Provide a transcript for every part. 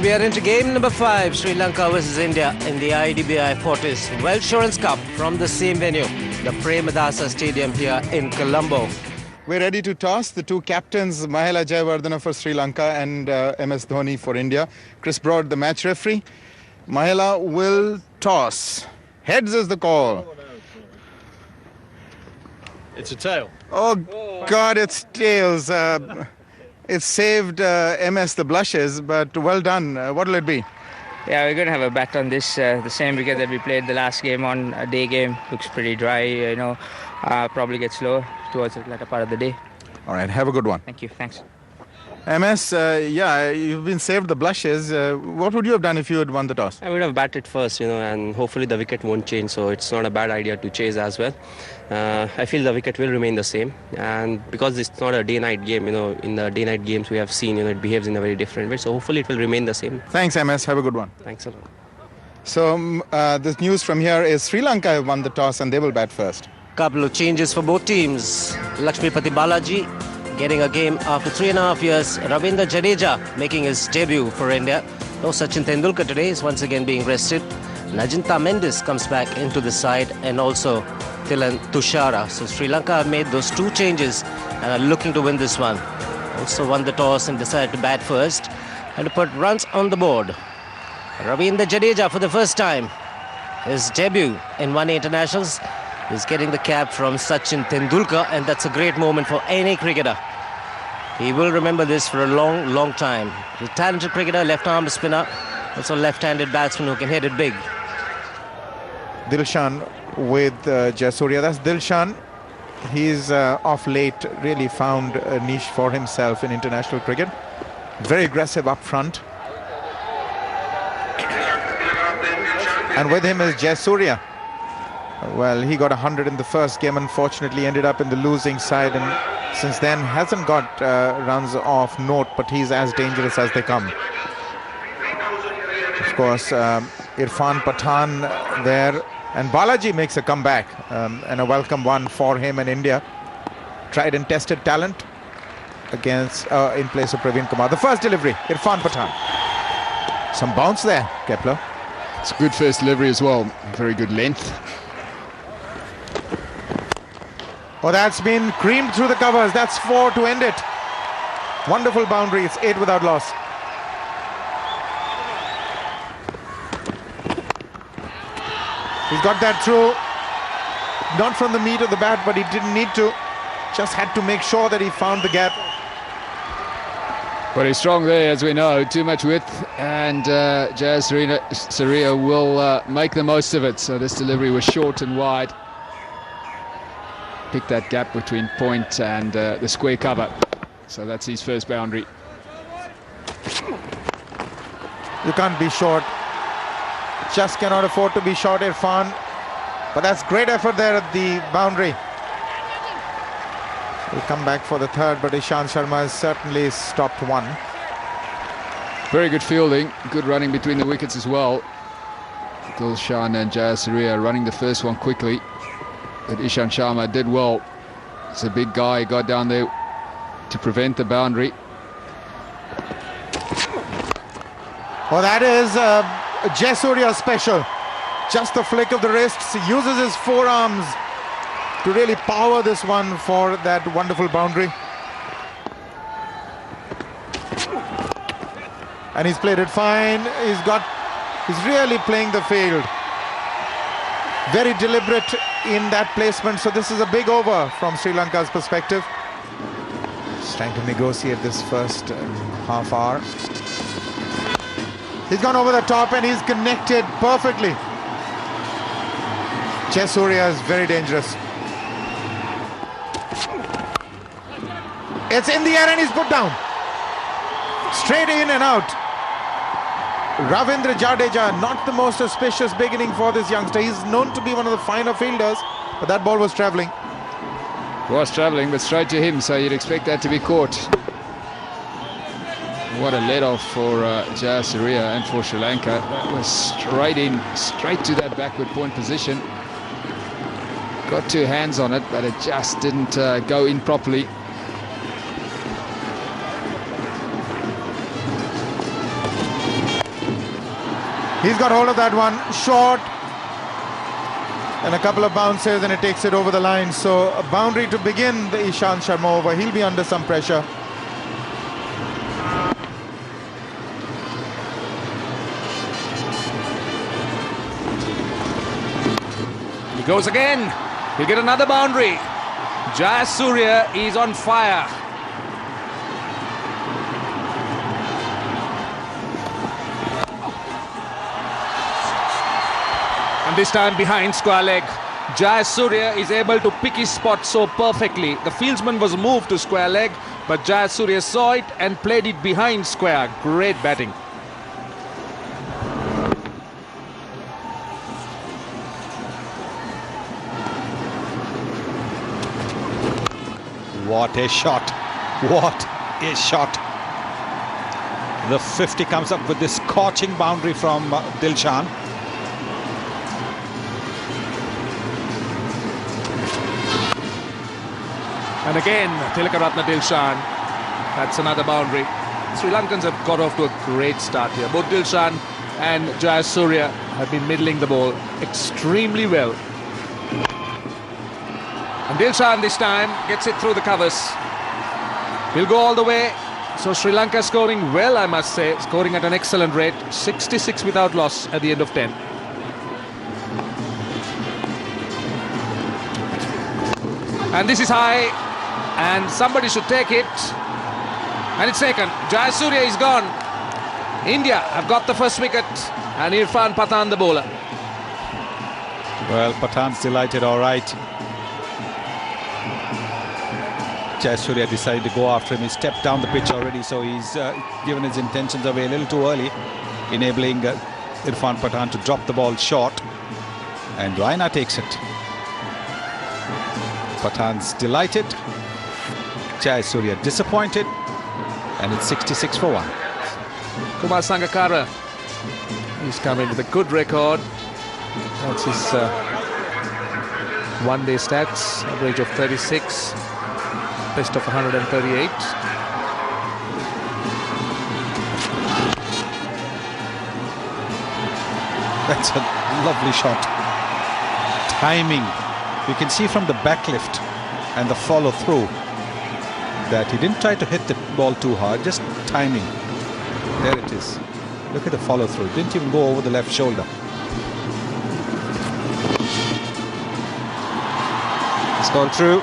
And we are into game number 5, Sri Lanka versus India in the IDBI FORTIS WEALTHSURANCE Cup from the same venue, the Premadasa Stadium here in Colombo. We're ready to toss. The two captains, Mahela Jayawardena for Sri Lanka and MS Dhoni for India. Chris Broad, the match referee. Mahela will toss. Heads is the call. It's a tail. Oh, God, it's tails. It saved MS the blushes, but well done. What will it be? Yeah, we're going to have a bet on this. The same wicket that we played the last game on, a day game. Looks pretty dry, probably get slow towards the latter part of the day. All right, have a good one. Thank you, thanks. MS, you've been saved the blushes. What would you have done if you had won the toss? I would have batted first, and hopefully the wicket won't change, so it's not a bad idea to chase as well. I feel the wicket will remain the same, and because it's not a day-night game, in the day-night games we have seen, it behaves in a very different way, so hopefully it will remain the same. Thanks, MS. Have a good one. Thanks a lot. So the news from here is Sri Lanka have won the toss and they will bat first. Couple of changes for both teams. Lakshmipati Balaji getting a game after 3.5 years. Ravindra Jadeja making his debut for India. No Sachin Tendulkar today, is once again being rested. Najinta Mendes comes back into the side, and also Thilan Tushara. So Sri Lanka have made those two changes and are looking to win this one. Also won the toss and decided to bat first and to put runs on the board. Ravindra Jadeja for the first time, his debut in one-day internationals, is getting the cap from Sachin Tendulkar, and that's a great moment for any cricketer. He will remember this for a long, long time. He's a talented cricketer, left-arm spinner, also left-handed batsman who can hit it big. Dilshan with Jayasuriya. That's Dilshan. He's off late really found a niche for himself in international cricket. Very aggressive up front. And with him is Jayasuriya. Well, he got 100 in the first game, unfortunately ended up in the losing side, and since then hasn't got runs off note, but he's as dangerous as they come. Of course, Irfan Pathan there, and Balaji makes a comeback, and a welcome one for him and India. Tried and tested talent against in place of Praveen Kumar. The first delivery, Irfan Pathan. Some bounce there, Kepler. It's a good first delivery as well. Very good length. Oh, that's been creamed through the covers. That's 4 to end it. Wonderful boundary. It's 8 without loss. He's got that through. Not from the meat of the bat, but he didn't need to. Just had to make sure that he found the gap. But he's strong there, as we know. Too much width, and Jayasuriya will make the most of it. So this delivery was short and wide. Picked that gap between point and the square cover. So that's his first boundary. You can't be short. Just cannot afford to be short, Irfan. But that's great effort there at the boundary. He'll come back for the third, but Ishant Sharma has certainly stopped one. Very good fielding. Good running between the wickets as well. Dilshan and Jayasuriya running the first one quickly. But Ishant Sharma did well. He's a big guy. He got down there to prevent the boundary. Well, that is Jayasuriya special. Just the flick of the wrists. He uses his forearms to really power this one for that wonderful boundary. And he's played it fine. He's really playing the field. Very deliberate in that placement. So this is a big over from Sri Lanka's perspective. Just trying to negotiate this first half hour. He's gone over the top and he's connected perfectly. Jayasuriya is very dangerous. It's in the air and he's put down. Straight in and out. Ravindra Jadeja, not the most auspicious beginning for this youngster. He's known to be one of the finer fielders, but that ball was travelling. Was travelling, but straight to him, so you'd expect that to be caught. What a let-off for Jayasuriya and for Sri Lanka. That was straight in, straight to that backward point position. Got two hands on it, but it just didn't go in properly. He's got hold of that one, short, and a couple of bounces, and it takes it over the line. So a boundary to begin the Ishant Sharma over. He'll be under some pressure. He goes again. He'll get another boundary. Jayasuriya is on fire. And this time behind square leg. Jayasuriya is able to pick his spot so perfectly. The fieldsman was moved to square leg, but Jayasuriya saw it and played it behind square. Great batting. What a shot. What a shot. The 50 comes up with this scorching boundary from Dilshan. And again, Tilakaratne Dilshan. That's another boundary. Sri Lankans have got off to a great start here. Both Dilshan and Jayasuriya have been middling the ball extremely well. And Dilshan this time gets it through the covers. He'll go all the way. So Sri Lanka scoring well, I must say. Scoring at an excellent rate. 66 without loss at the end of 10. And this is high. And somebody should take it. And it's taken. Jayasuriya is gone. India have got the first wicket. And Irfan Pathan the bowler. Well, Pathan's delighted, all right. Jayasuriya decided to go after him. He stepped down the pitch already, so he's given his intentions away a little too early, enabling Irfan Pathan to drop the ball short. And Raina takes it. Pathan's delighted. Jayasuriya disappointed. And it's 66 for 1. Kumar Sangakkara. He's coming with a good record. That's his one-day stats. Average of 36. Best of 138. That's a lovely shot. Timing. You can see from the backlift and the follow through that he didn't try to hit the ball too hard, just timing. There it is. Look at the follow through. Didn't even go over the left shoulder. It's gone through.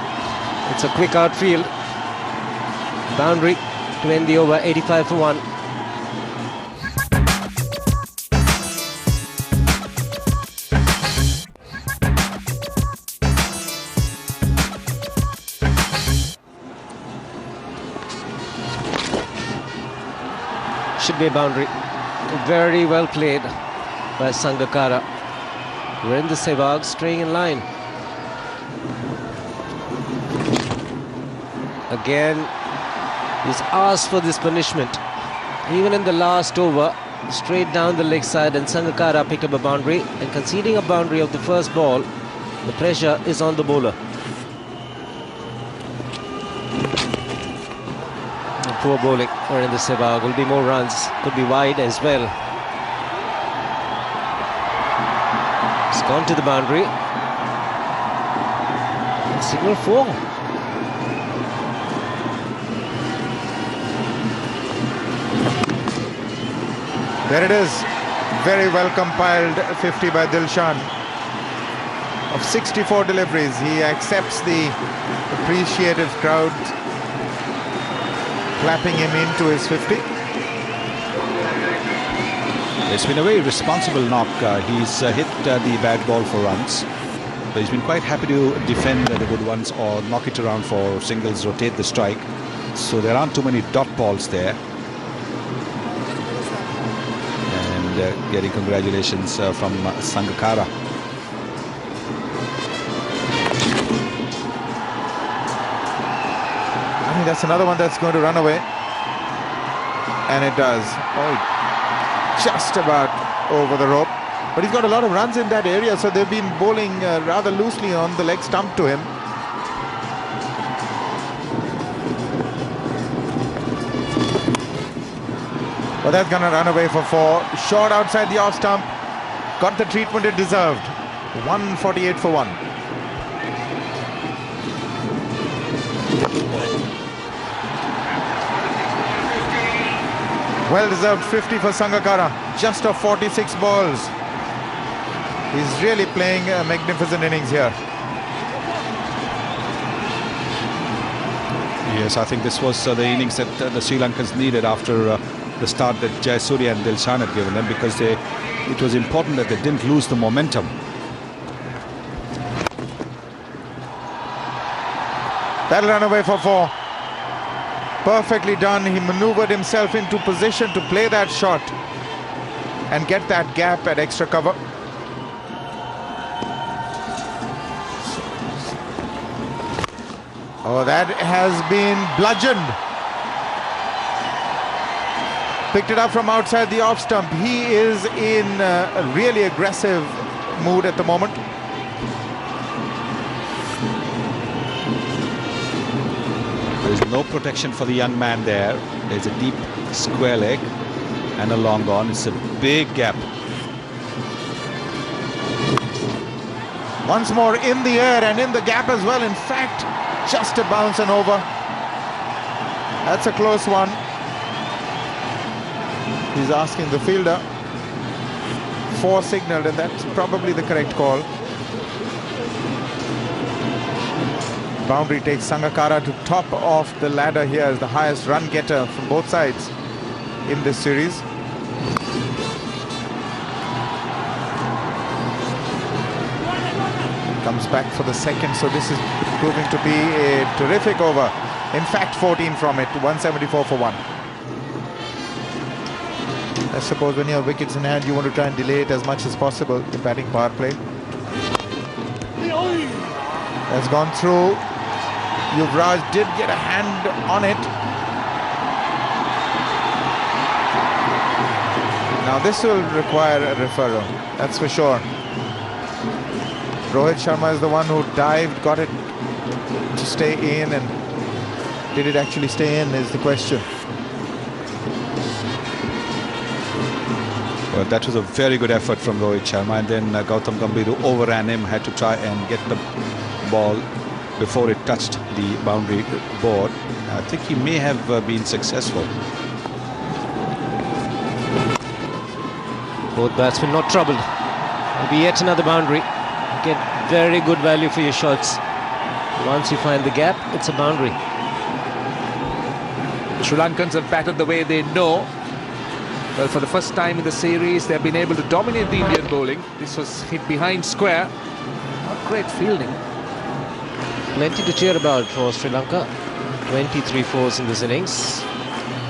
It's a quick outfield. Boundary to end the over, 85 for 1. Should be a boundary. Very well played by Sangakkara. Virendra Sehwag staying in line. Again, he's asked for this punishment. Even in the last over, straight down the leg side, and Sangakkara picked up a boundary, and conceding a boundary of the first ball, the pressure is on the bowler. And poor bowling in the Sehwag. Will be more runs, could be wide as well. It's gone to the boundary. Signal 4. There it is. Very well compiled 50 by Dilshan. Of 64 deliveries, he accepts the appreciative crowd clapping him into his 50. It's been a very responsible knock. He's hit the bad ball for runs. But he's been quite happy to defend the good ones or knock it around for singles, rotate the strike. So there aren't too many dot balls there. Getting congratulations from Sangakkara. I mean, that's another one that's going to run away. And it does. Oh, just about over the rope. But he's got a lot of runs in that area, so they've been bowling rather loosely on the leg stump to him. But that's going to run away for 4. Short outside the off stump. Got the treatment it deserved. 148 for 1. Well-deserved 50 for Sangakkara. Just off 46 balls. He's really playing a magnificent innings here. Yes, I think this was the innings that the Sri Lankans needed after the start that Jayasuriya and Dilshan had given them, because it was important that they didn't lose the momentum. That'll run away for 4. Perfectly done. He maneuvered himself into position to play that shot and get that gap at extra cover. Oh, that has been bludgeoned. Picked it up from outside the off stump. He is in a really aggressive mood at the moment. There's no protection for the young man there. There's a deep square leg and a long on. It's a big gap. Once more in the air and in the gap as well. In fact, just a bounce and over. That's a close one. He's asking the fielder. 4 signaled, and that's probably the correct call. Boundary takes Sangakkara to top of the ladder here as the highest run getter from both sides in this series. Comes back for the second, so this is proving to be a terrific over. In fact, 14 from it, 174 for 1. I suppose when you have wickets in hand, you want to try and delay it as much as possible, the batting power play. That's gone through. Yuvraj did get a hand on it. Now this will require a referral, that's for sure. Rohit Sharma is the one who dived, got it to stay in, and did it actually stay in is the question. Well, that was a very good effort from Rohit Sharma, and then Gautam Gambhir, who overran him, had to try and get the ball before it touched the boundary board. I think he may have been successful. Both batsmen not troubled. Maybe yet another boundary. You get very good value for your shots. Once you find the gap, it's a boundary. The Sri Lankans have batted the way they know. Well, for the first time in the series, they've been able to dominate the Indian bowling. This was hit behind square. Not great fielding. Plenty to cheer about for Sri Lanka. 23 fours in this innings.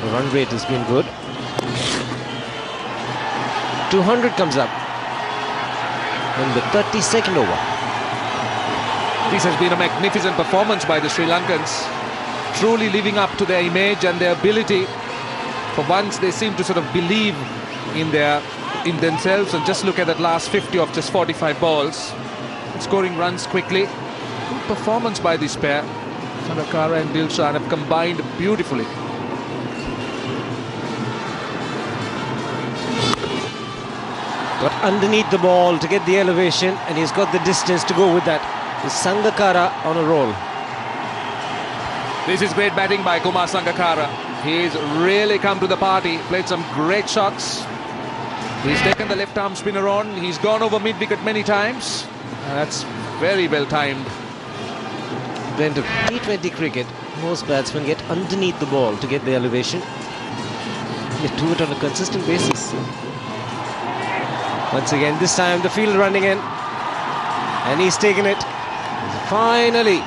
The run rate has been good. 200 comes up in the 32nd over. This has been a magnificent performance by the Sri Lankans. Truly living up to their image and their ability. For once, they seem to sort of believe in themselves, and just look at that last 50 of just 45 balls. Scoring runs quickly. Good performance by this pair. Sangakkara and Dilshan have combined beautifully. Got underneath the ball to get the elevation, and he's got the distance to go with that. Is Sangakkara on a roll? This is great batting by Kumar Sangakkara. He's really come to the party, played some great shots. He's taken the left arm spinner on. He's gone over mid-wicket many times. That's very well timed. Blend of T20 cricket, most batsmen get underneath the ball to get the elevation. They do it on a consistent basis. Once again, this time the field running in, and he's taken it. Finally,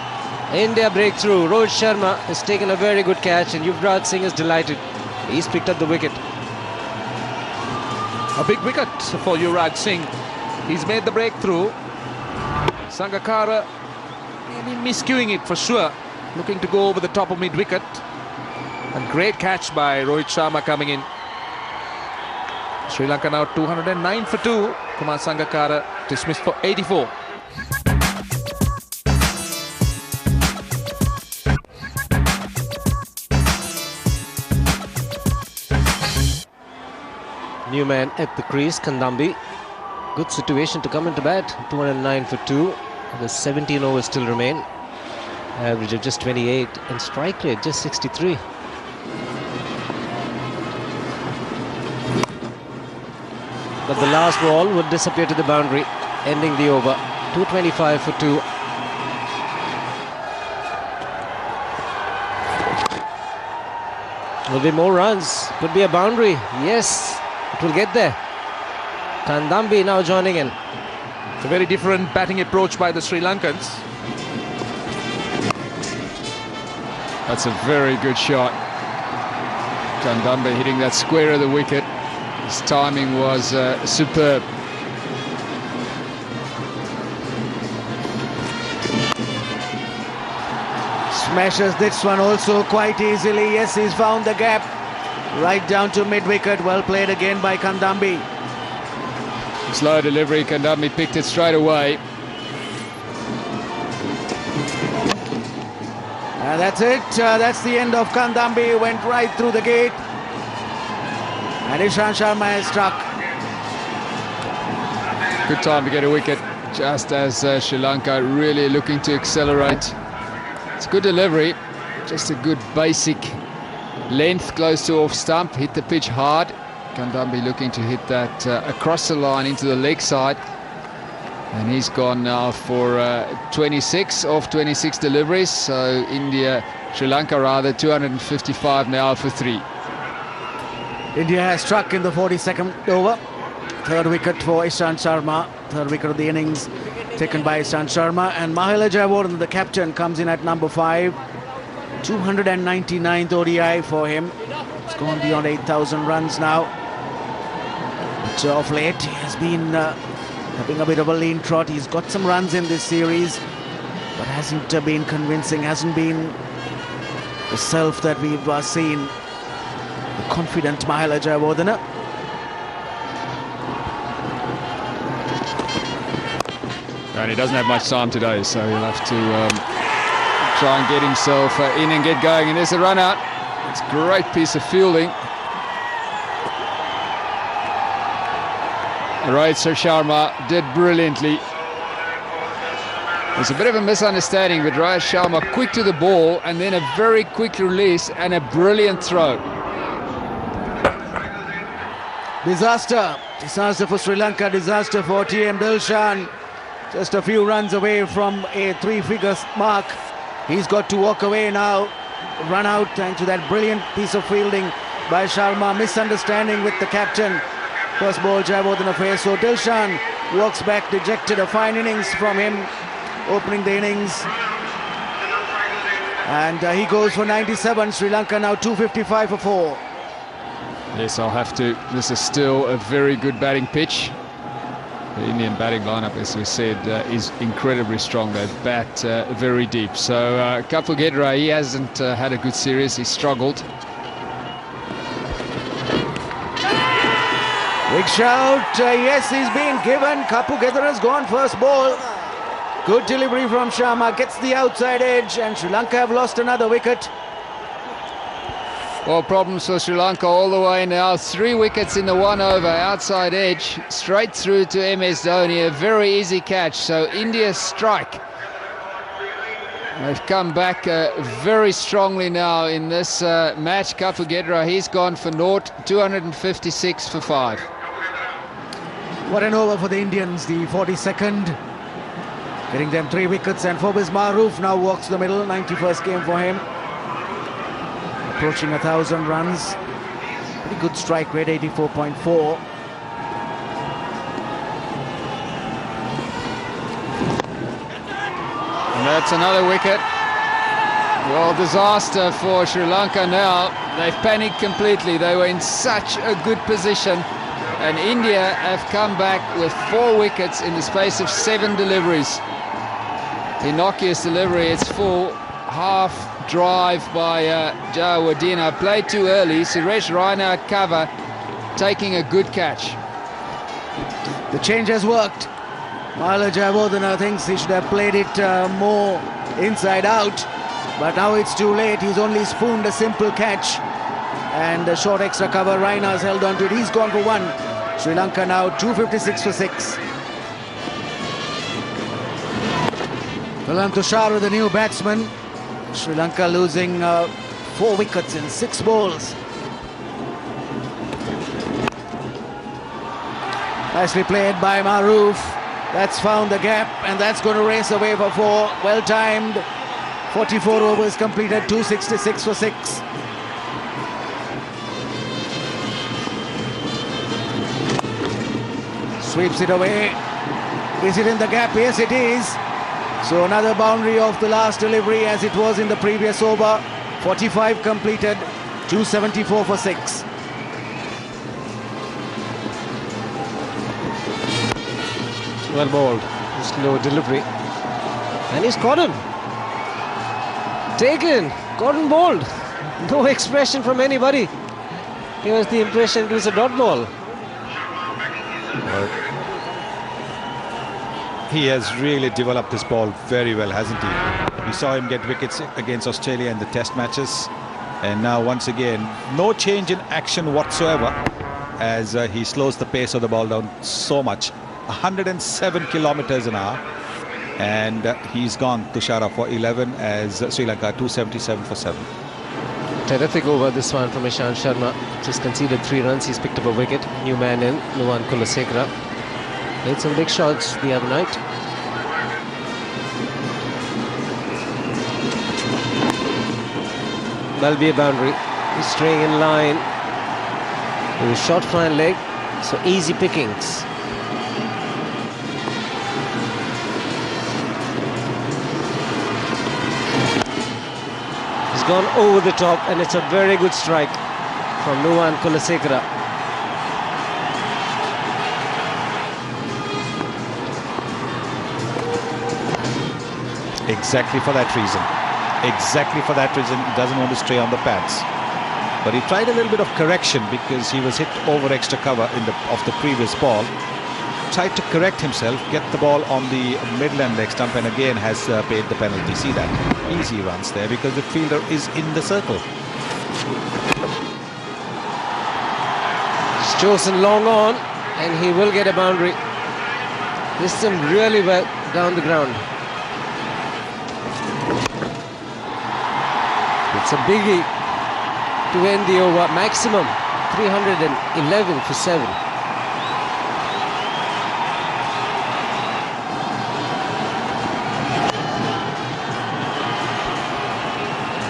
India breakthrough. Rohit Sharma has taken a very good catch, and Yuvraj Singh is delighted. He's picked up the wicket. A big wicket for Yuvraj Singh. He's made the breakthrough. Sangakkara maybe miscuing it for sure. Looking to go over the top of mid-wicket. And great catch by Rohit Sharma coming in. Sri Lanka now 209 for 2. Kumar Sangakkara dismissed for 84. New man at the crease, Kandambi. Good situation to come into bat. 209 for 2. There's 17 overs still remain. Average of just 28 and strike rate just 63. But the last ball would disappear to the boundary, ending the over. 225 for 2. Will be more runs. Could be a boundary. Yes, it will get there. Kandambi now joining in. It's a very different batting approach by the Sri Lankans. That's a very good shot. Kandambi hitting that square of the wicket. His timing was superb. Smashes this one also quite easily. Yes, he's found the gap. Right down to mid-wicket. Well played again by Kandambi. Slow delivery, Kandambi picked it straight away. And that's it. That's the end of Kandambi. Went right through the gate. And Ishant Sharma has struck. Good time to get a wicket, just as Sri Lanka really looking to accelerate. It's good delivery, just a good basic length close to off stump, hit the pitch hard. Kandambi looking to hit that across the line into the leg side. And he's gone now for 26 of 26 deliveries. So Sri Lanka rather, 255 now for 3. India has struck in the 42nd over. Third wicket for Ishant Sharma. Third wicket of the innings taken by Ishant Sharma. And Mahela Jayawardene, the captain, comes in at number 5. 299th ODI for him. It's gone beyond 8,000 runs now. But of late, he has been having a bit of a lean trot. He's got some runs in this series, but hasn't been convincing, hasn't been the self that we've seen. The confident Mahela Jayawardene. And he doesn't have much time today, so he'll have to try and get himself in and get going. And there's a run out. It's a great piece of fielding. Rohit Sharma did brilliantly. There's a bit of a misunderstanding with Rohit Sharma, quick to the ball and then a very quick release and a brilliant throw. Disaster for Sri Lanka, disaster for TM Dilshan. Just a few runs away from a 3-figure mark. He's got to walk away now. Run out thanks to that brilliant piece of fielding by Sharma. Misunderstanding with the captain. First ball Jayawardene face. So Dilshan walks back dejected. A fine innings from him opening the innings. And he goes for 97. Sri Lanka now 255 for 4. Yes, I'll have to. This is still a very good batting pitch. The Indian batting lineup, as we said, is incredibly strong. They bat very deep. So Kapil Gedra, he hasn't had a good series. He struggled. Big shout. Yes, he's been given. Kapil Gedra has gone first ball. Good delivery from Sharma. Gets the outside edge. And Sri Lanka have lost another wicket. Well, problems for Sri Lanka all the way now. 3 wickets in the 1 over, outside edge, straight through to MS Dhoni. A very easy catch. So India strike. They've come back very strongly now in this match. Kapil Gedra, he's gone for naught, 256 for 5. What an over for the Indians, the 42nd. Getting them 3 wickets, and Forbes Maroof now walks the middle. 91st game for him. Approaching 1,000 runs. Pretty good strike rate, 84.4. And that's another wicket. Well, disaster for Sri Lanka now. They've panicked completely. They were in such a good position. And India have come back with 4 wickets in the space of 7 deliveries. Innocuous delivery, it's full. Half drive by Jayawardene. Played too early. Suresh Raina at cover, taking a good catch. The change has worked. Mahela Jayawardene thinks he should have played it more inside out. But now it's too late. He's only spooned a simple catch. and a short extra cover. Raina's held on to it. He's gone for one. Sri Lanka now 256 for 6. Tushar with the new batsman. Sri Lanka losing 4 wickets in 6 balls. Nicely played by Maroof. That's found the gap, and that's going to race away for 4. Well timed. 44 overs completed, 266 for 6. Sweeps it away. Is it in the gap? Yes, it is. So another boundary of the last delivery as it was in the previous over. 45 completed, 274 for 6. Well bowled. Slow delivery. And he's caught him. Taken. Caught and bowled. No expression from anybody. Here was the impression it was a dot ball. He has really developed this ball very well, hasn't he? We saw him get wickets against Australia in the test matches, and now once again no change in action whatsoever as he slows the pace of the ball down so much. 107 kilometers an hour, and he's gone Tushara for 11 as Sri Lanka 277 for 7. Terrific over this one from Ishant Sharma. Just conceded 3 runs. He's picked up a wicket. New man in, Nuwan Kulasekara. Made some big shots the other night. That'll be a boundary. He's straying in line. With a short fine leg, so easy pickings. He's gone over the top, and it's a very good strike from Nuwan Kulasekara. Exactly for that reason. Exactly for that reason, he doesn't want to stray on the pads. But he tried a little bit of correction because he was hit over extra cover of the previous ball. Tried to correct himself, get the ball on the midland leg stump, and again has paid the penalty. See that? Easy runs there because the fielder is in the circle. He's chosen long on, and he will get a boundary. This is him really well down the ground. It's a biggie to end the over. Maximum 311 for 7.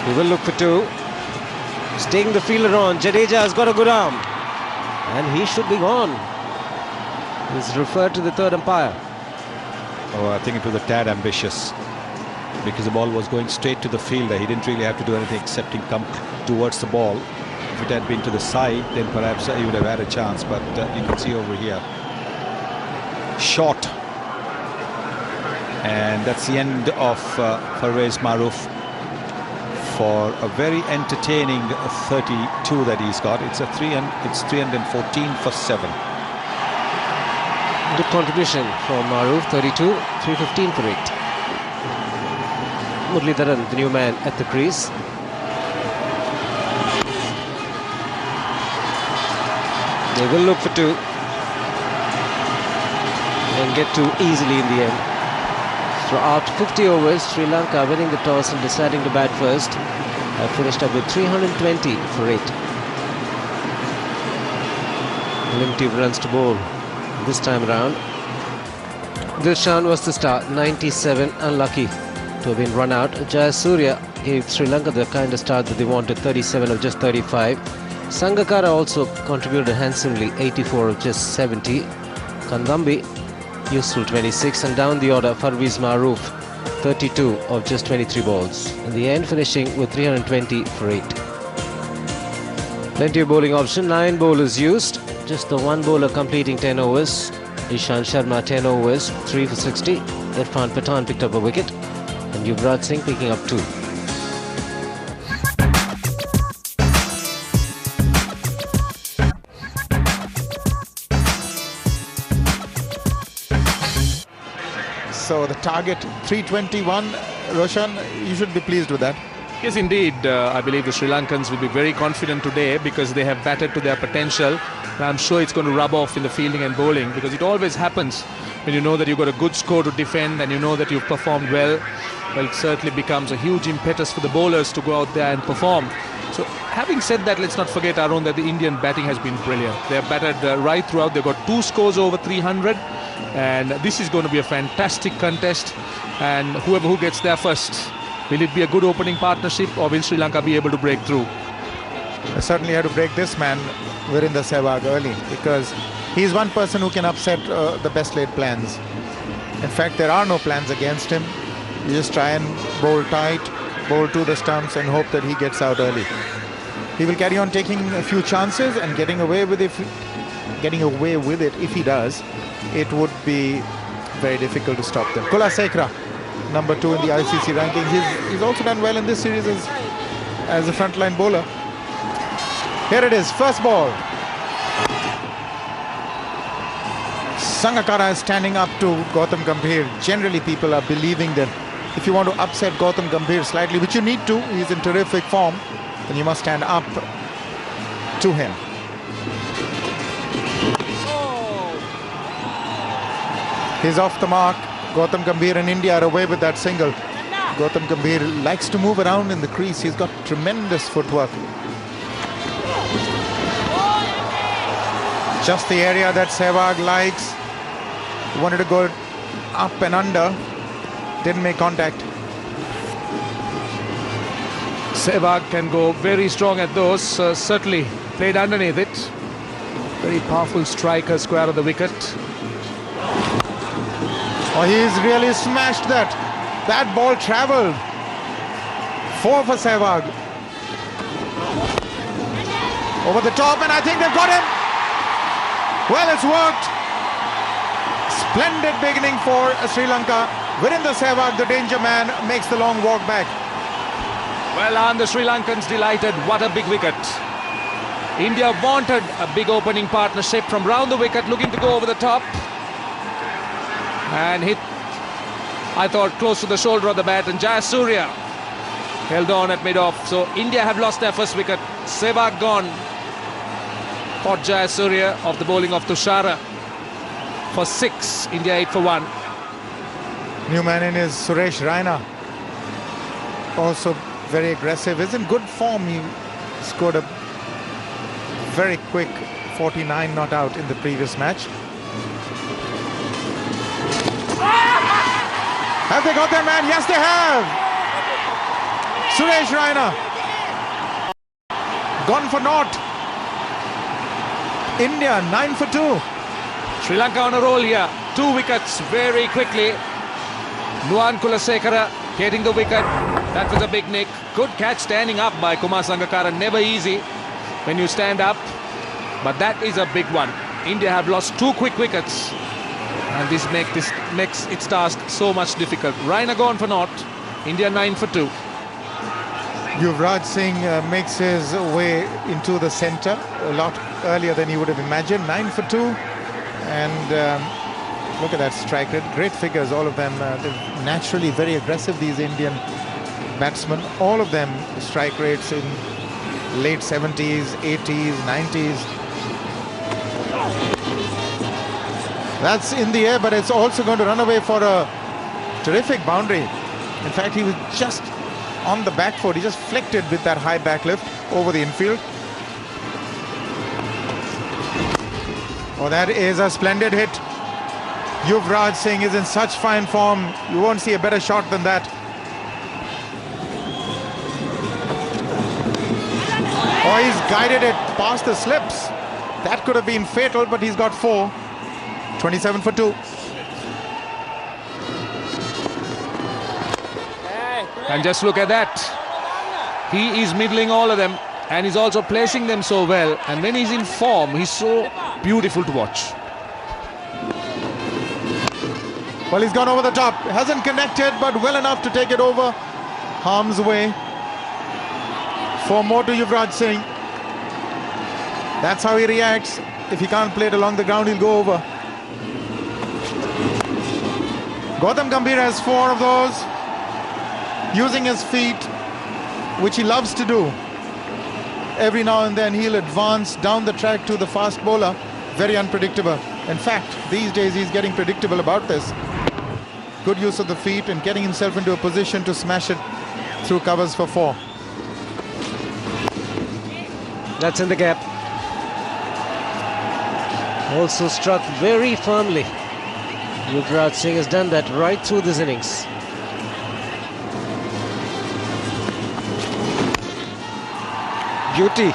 He will look for 2. He's taking the fielder on. Jadeja has got a good arm, and he should be gone. He's referred to the third umpire. Oh, I think it was a tad ambitious because the ball was going straight to the fielder. He didn't really have to do anything except come towards the ball. If it had been to the side, then perhaps he would have had a chance, but you can see over here, short. And that's the end of Pervez Maroof for a very entertaining 32 that he's got. It's 314 for 7. Good contribution from Maroof, 32, 315 for 8. Muralidharan, the new man at the crease. They will look for 2 and get 2 easily in the end. So after 50 overs, Sri Lanka winning the toss and deciding to bat first, have finished up with 320 for 8. Limited runs to bowl this time around. Dilshan was the star, 97, unlucky to have been run out. Jayasuriya gave Sri Lanka the kind of start that they wanted, 37 of just 35. Sangakkara also contributed handsomely, 84 of just 70. Kandambi, useful 26, and down the order, Pervez Maroof, 32 of just 23 balls. In the end, finishing with 320 for 8. Plenty of bowling option, 9 bowlers used, just the one bowler completing 10 overs. Ishant Sharma 10 overs, 3 for 60. Irfan Pathan picked up a wicket, and Yuvraj Singh picking up 2. So the target 321, Roshan, you should be pleased with that. Yes, indeed. I believe the Sri Lankans will be very confident today because they have batted to their potential. And I'm sure it's going to rub off in the fielding and bowling, because it always happens when you know that you've got a good score to defend and you know that you've performed well. Well, it certainly becomes a huge impetus for the bowlers to go out there and perform. So, having said that, let's not forget, Arun, that the Indian batting has been brilliant. They have batted right throughout. They've got 2 scores over 300. And this is going to be a fantastic contest. And who gets there first, will it be a good opening partnership, or will Sri Lanka be able to break through? I certainly had to break this man, Virendra Sehwag, early, because he's one person who can upset the best laid plans. In fact, there are no plans against him. You just try and bowl tight, bowl to the stumps and hope that he gets out early. He will carry on taking a few chances and getting away with it. If he does, it would be very difficult to stop them. Kulasekara, number 2 in the ICC ranking. He's also done well in this series as a frontline bowler. Here it is, first ball. Sangakkara is standing up to Gautam Gambhir. Generally, people are believing that if you want to upset Gautam Gambhir slightly, which you need to, he's in terrific form, then you must stand up to him. He's off the mark. Gautam Gambhir and India are away with that single. Gautam Gambhir likes to move around in the crease. He's got tremendous footwork. Just the area that Sehwag likes. He wanted to go up and under. Didn't make contact. Sehwag can go very strong at those. Certainly played underneath it. Very powerful striker, square of the wicket. Oh, he's really smashed that. That ball travelled. 4 for Sehwag. Over the top, and I think they've got him. Well, it's worked. Splendid beginning for Sri Lanka. Virendra Sehwag, the danger man, makes the long walk back. Well, and the Sri Lankans delighted. What a big wicket. India wanted a big opening partnership from round the wicket, looking to go over the top. And hit, I thought, close to the shoulder of the bat, and Jayasuriya held on at mid-off. So India have lost their first wicket. Sehwag gone. Caught Jayasuriya of the bowling of Tushara for 6. India 8 for 1. New man in is Suresh Raina. Also very aggressive. Is in good form. He scored a very quick 49 not out in the previous match. Have they got their man? Yes, they have. Suresh Raina gone for naught. India 9 for 2. Sri Lanka on a roll here. 2 wickets very quickly. Nuwan Kulasekara getting the wicket. That was a big nick. Good catch standing up by Kumar Sangakkara. Never easy when you stand up. But that is a big one. India have lost 2 quick wickets. And this makes its task so much difficult. Raina gone for naught. India 9 for 2. Yuvraj Singh makes his way into the centre a lot earlier than he would have imagined. 9 for 2. And look at that strike rate. Great figures, all of them. They're naturally very aggressive, these Indian batsmen. All of them strike rates in late 70s, 80s, 90s. That's in the air, but it's also going to run away for a terrific boundary. In fact, he was just on the back foot. He just flicked it with that high back lift over the infield. Oh, that is a splendid hit. Yuvraj Singh is in such fine form. You won't see a better shot than that. Oh, he's guided it past the slips. That could have been fatal, but he's got 4. 27 for 2. And just look at that. He is middling all of them, and he's also placing them so well. And when he's in form, he's so beautiful to watch. Well, he's gone over the top. Hasn't connected, but well enough to take it over harm's way. 4 more to Yuvraj Singh. That's how he reacts. If he can't play it along the ground, he'll go over. Gautam Gambhir has 4 of those. Using his feet, which he loves to do. Every now and then he'll advance down the track to the fast bowler. Very unpredictable. In fact, these days he's getting predictable about this. Good use of the feet and getting himself into a position to smash it through covers for 4. That's in the gap. Also struck very firmly. Yuvraj Singh has done that right through this innings. Beauty.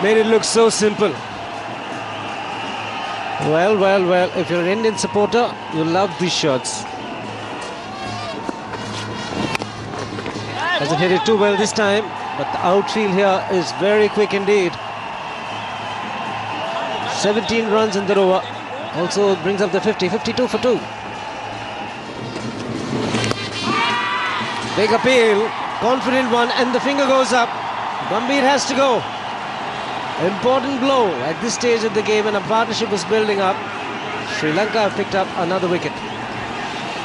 Made it look so simple. Well, well, well, if you're an Indian supporter, you love these shots. Hasn't hit it too well this time, but the outfield here is very quick indeed. 17 runs in the over. Also brings up the 50, 52 for 2. Big appeal, confident one, and the finger goes up. Gambhir has to go. Important blow at this stage of the game, and a partnership was building up. Sri Lanka have picked up another wicket.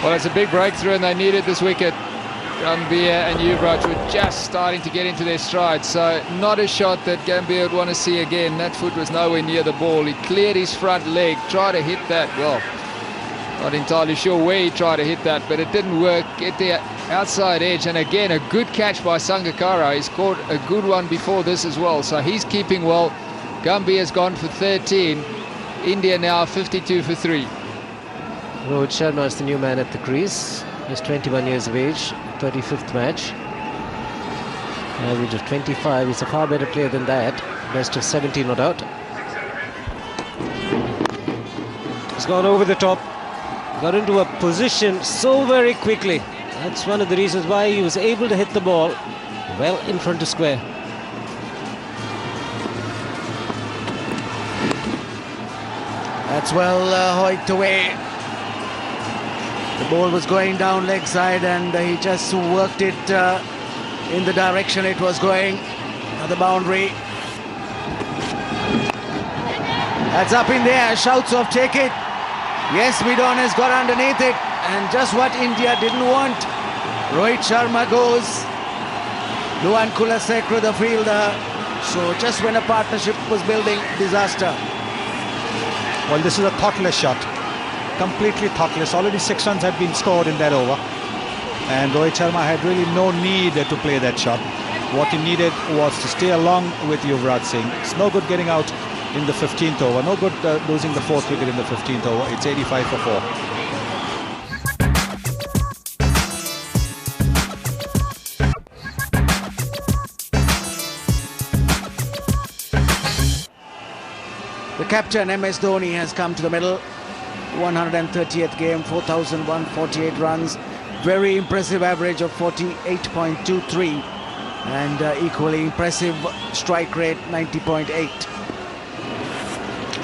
Well, it's a big breakthrough, and they needed this wicket. Gambhir and Yuvraj were just starting to get into their stride, so not a shot that Gambhir would want to see again. That foot was nowhere near the ball. He cleared his front leg, tried to hit that. Well, not entirely sure where he tried to hit that, but it didn't work. Get the outside edge, and again a good catch by Sangakkara. He's caught a good one before this as well, so he's keeping well. Gambhir has gone for 13. India now 52 for 3. Rohit Sharma is the new man at the crease. He's 21 years of age, 35th match. Average of 25. He's a far better player than that. Best of 70, no doubt. He's gone over the top. Got into a position so very quickly. That's one of the reasons why he was able to hit the ball well in front of square. That's well hoiked away. The ball was going down leg side, and he just worked it in the direction it was going. Another boundary. That's up in there. Shouts of take it. Yes, Midon has got underneath it, and just what India didn't want. Rohit Sharma goes. Luan Kulasekara, the fielder. So just when a partnership was building, disaster. Well, this is a thoughtless shot. Completely thoughtless. Already 6 runs had been scored in that over, and Rohit Sharma had really no need to play that shot. What he needed was to stay along with Yuvraj Singh. It's no good getting out in the 15th over. No good losing the 4th wicket in the 15th over. It's 85 for 4. The captain, MS Dhoni, has come to the middle. 130th game, 4,148 runs. Very impressive average of 48.23. And equally impressive strike rate, 90.8.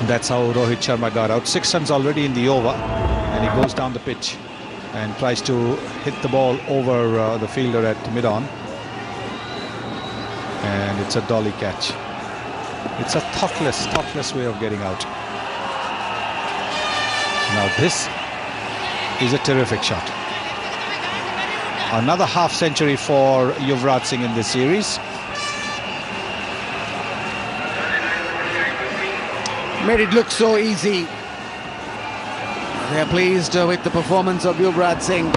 That's how Rohit Sharma got out. 6 runs already in the over, and he goes down the pitch and tries to hit the ball over the fielder at mid-on, and it's a dolly catch. It's a thoughtless way of getting out. Now this is a terrific shot. Another half century for Yuvraj Singh in this series. Made it look so easy. They're pleased with the performance of Yuvraj Singh.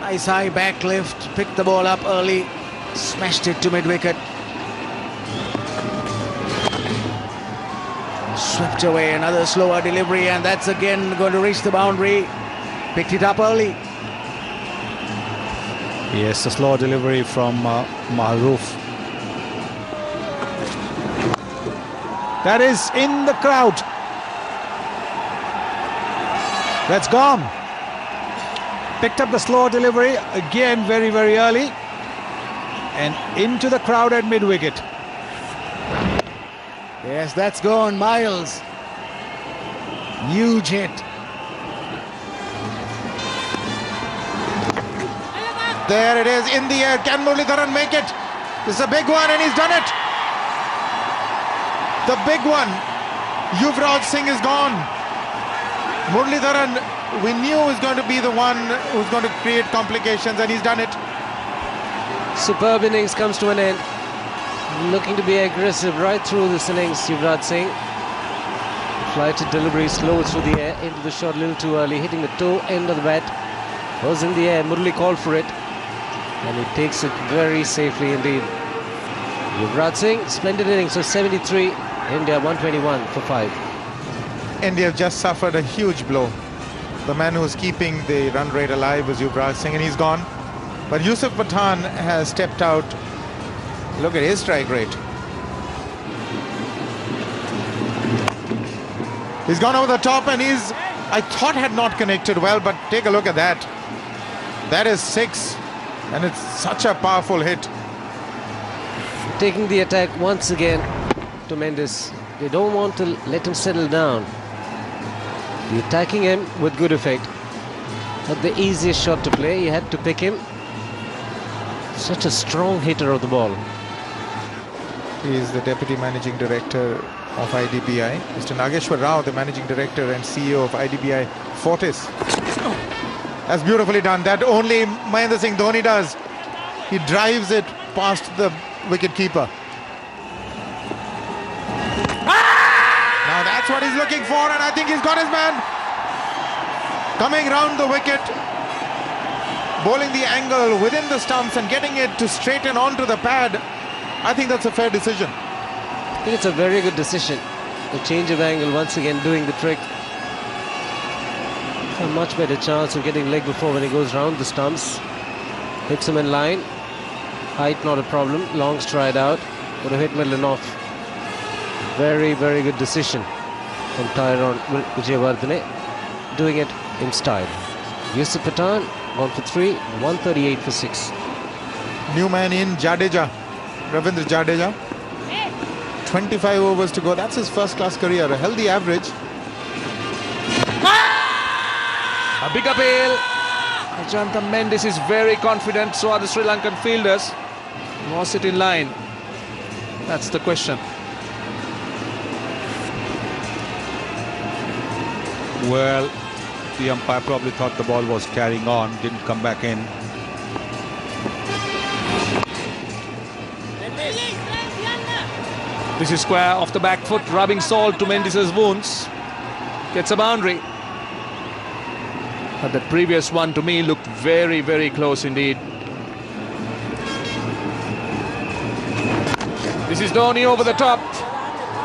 Nice high back lift, picked the ball up early, smashed it to mid-wicket. Swept away, another slower delivery, and that's again going to reach the boundary. Picked it up early. Yes, a slower delivery from Mahroof. That is in the crowd. That's gone. Picked up the slower delivery again very early, and into the crowd at mid-wicket. Yes, that's gone miles. Huge hit. There it is in the air. Can Muralitharan make it? This is a big one, and he's done it. The big one. Yuvraj Singh is gone. Muralitharan, we knew was going to be the one who's going to create complications, and he's done it. superb innings comes to an end. Looking to be aggressive right through this innings, Yuvraj Singh. Flighted delivery, slow through the air, into the shot a little too early, hitting the toe end of the bat. Was in the air, Murali called for it, and he takes it very safely indeed. Yuvraj Singh, splendid innings, so 73, India 121 for 5. India have just suffered a huge blow. The man who was keeping the run rate alive was Yuvraj Singh, and he's gone. But Yusuf Pathan has stepped out. Look at his strike rate. He's gone over the top, and I thought had not connected well, but take a look at that. That is 6, and it's such a powerful hit. Taking the attack once again to Mendes. They don't want to let him settle down. They're attacking him with good effect. Not the easiest shot to play, you had to pick him. Such a strong hitter of the ball. He is the Deputy Managing Director of IDBI. Mr. Nageshwar Rao, the Managing Director and CEO of IDBI FORTIS. That's beautifully done. That only Mahendra Singh Dhoni does. He drives it past the wicket keeper. Now that's what he's looking for, and I think he's got his man. Coming round the wicket, bowling the angle within the stumps and getting it to straighten onto the pad. I think that's a fair decision. I think it's a very good decision. The change of angle once again doing the trick. A much better chance of getting leg before when he goes round the stumps. Hits him in line. Height not a problem. Long stride out. Would have hit middle and off. Very, very good decision from Tyrone Vijayawardene. Doing it in style. Yusuf Pathan gone for 3, 138 for 6. New man in, Jadeja. Ravindra Jadeja. 25 overs to go. That's his first class career. A healthy average. A big appeal. Ajanta Mendes is very confident. So are the Sri Lankan fielders. Was it in line? That's the question. Well, the umpire probably thought the ball was carrying on, didn't come back in. This is square off the back foot, rubbing salt to Mendes' wounds. Gets a boundary. But the previous one to me looked very, very close indeed. This is Dhoni over the top,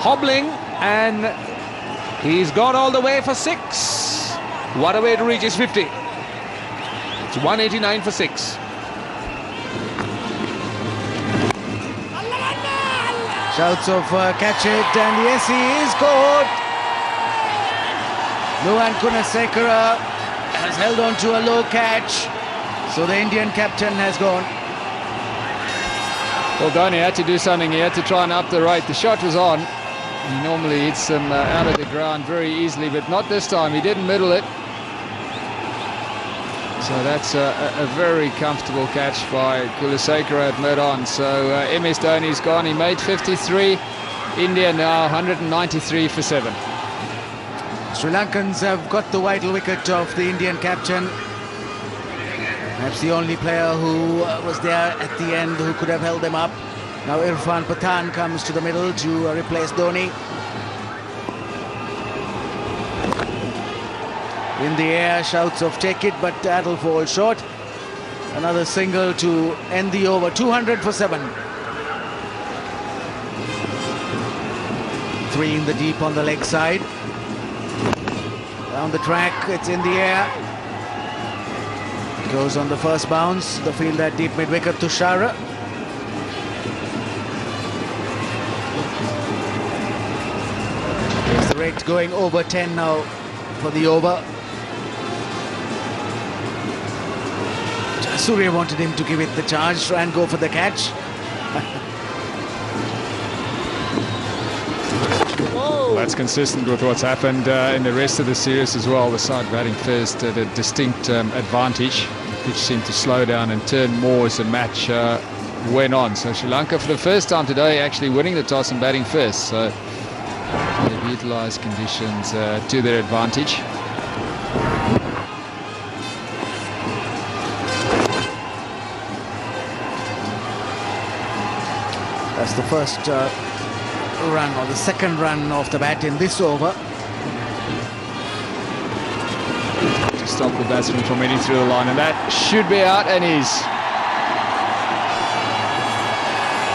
hobbling, and he's gone all the way for 6. What a way to reach his 50. It's 189 for 6. Shouts of catch it, and yes, he is caught. Nuwan Kunasekara has held on to a low catch, so the Indian captain has gone. Well, Dhoni had to do something. He had to try and up the rate. The shot was on. He normally hits them out of the ground very easily, but not this time. He didn't middle it. So that's a very comfortable catch by Kulasekara at mid-on. So MS Dhoni's gone. He made 53. India now 193 for 7. Sri Lankans have got the vital wicket of the Indian captain. Perhaps the only player who was there at the end who could have held them up. Now Irfan Pathan comes to the middle to replace Dhoni. In the air, shouts of take it, but that'll fall short. Another single to end the over, 200 for 7. 3 in the deep on the leg side. Down the track, it's in the air. Goes on the first bounce, the field at deep mid-wicket to Shara. There's the rate going over 10 now for the over. Surya wanted him to give it the charge and go for the catch. That's consistent with what's happened in the rest of the series as well. The side batting first at a distinct advantage, which seemed to slow down and turn more as the match went on. So Sri Lanka for the first time today actually winning the toss and batting first. So they've utilised conditions to their advantage. That's the first run, or the second run off the bat in this over. To stop the batsman from hitting through the line, and that should be out, and is.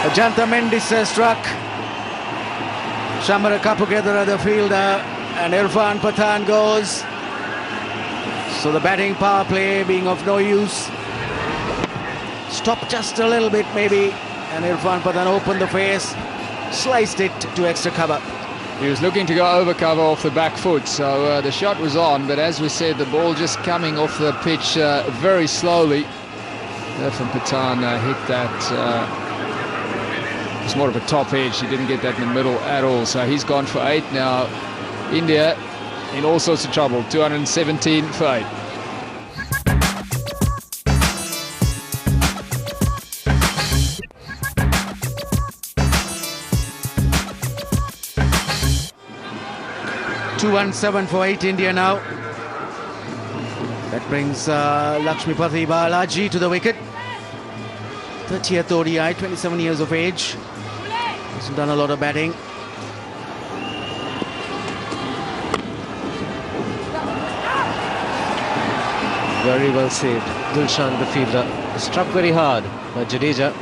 Ajanta Mendis has struck. Shamara Kapukethara, the fielder, and Irfan Pathan goes. So the batting power play being of no use. Stop just a little bit maybe, and Irfan Pathan opened the face, sliced it to extra cover. He was looking to go over cover off the back foot, so the shot was on, but as we said, the ball just coming off the pitch very slowly. Irfan Pathan hit that. It's more of a top edge. He didn't get that in the middle at all, so he's gone for 8 now. India in all sorts of trouble, 217 for 8. .217 for 8 India now. That brings Lakshmipathy Balaji to the wicket. 30th ODI, 27 years of age. Hasn't done a lot of batting. Very well saved. Dilshan, the fielder, struck very hard by Jadeja.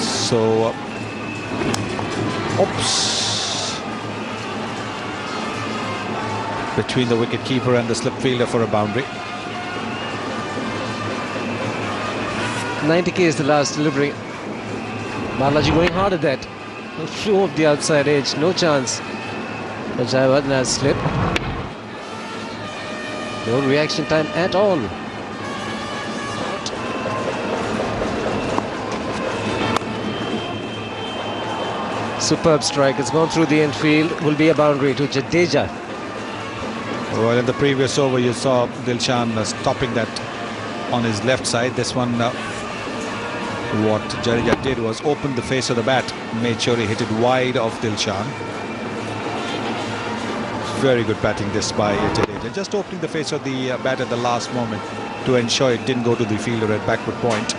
So, oops. Between the wicket-keeper and the slip fielder for a boundary. 90k is the last delivery. Balaji going hard at that. Flew off the outside edge, no chance. But Jayawardene has slipped. No reaction time at all. Superb strike. It's gone through the infield. Will be a boundary to Jadeja. Well, in the previous over, you saw Dilshan stopping that on his left side. This one, what Jadeja did was open the face of the bat, made sure he hit it wide of Dilshan. Very good batting this by Jadeja, just opening the face of the bat at the last moment to ensure it didn't go to the fielder at backward point.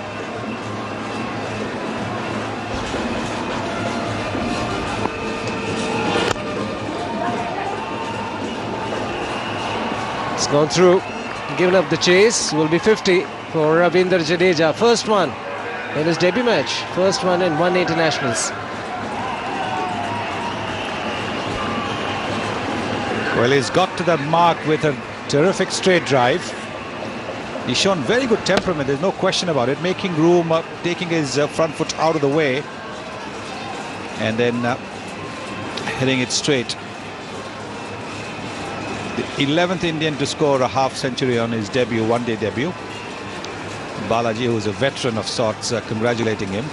It's gone through, given up the chase. Will be 50 for Ravindra Jadeja. First one in his debut match. First one in 1 internationals. Well, he's got to the mark with a terrific straight drive. He's shown very good temperament, there's no question about it. Making room, taking his front foot out of the way, and then hitting it straight. The 11th Indian to score a half century on his debut, one-day debut. Balaji, who is a veteran of sorts, congratulating him.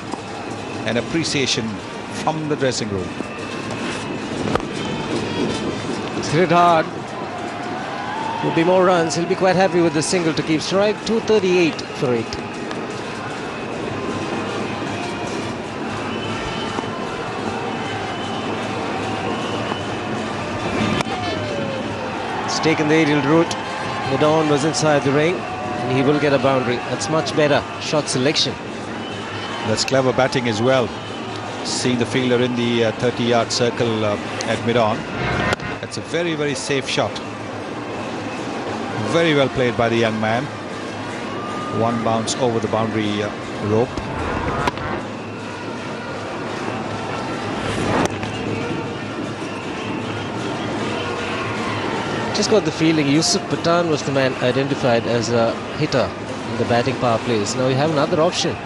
And appreciation from the dressing room. It's hit hard. Will be more runs. He'll be quite happy with the single to keep strike. 238 for 8. It's taken the aerial route. The Dawn was inside the ring. And he will get a boundary. That's much better shot selection. That's clever batting as well. Seeing the fielder in the 30-yard circle at mid-on. That's a very, very safe shot. Very well played by the young man. One bounce over the boundary rope. Just got the feeling Yusuf Pathan was the man identified as a hitter in the batting power plays. Now you have another option.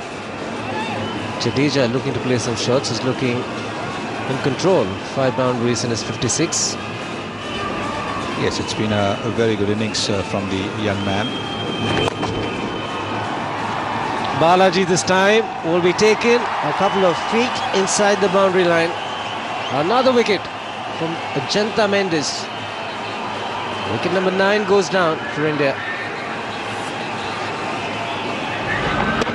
Jadeja looking to play some shots, is looking in control. 5 boundaries in his 56. Yes, it's been a very good innings from the young man. Balaji this time will be taken a couple of feet inside the boundary line. Another wicket from Ajanta Mendis. Wicket number 9 goes down for India.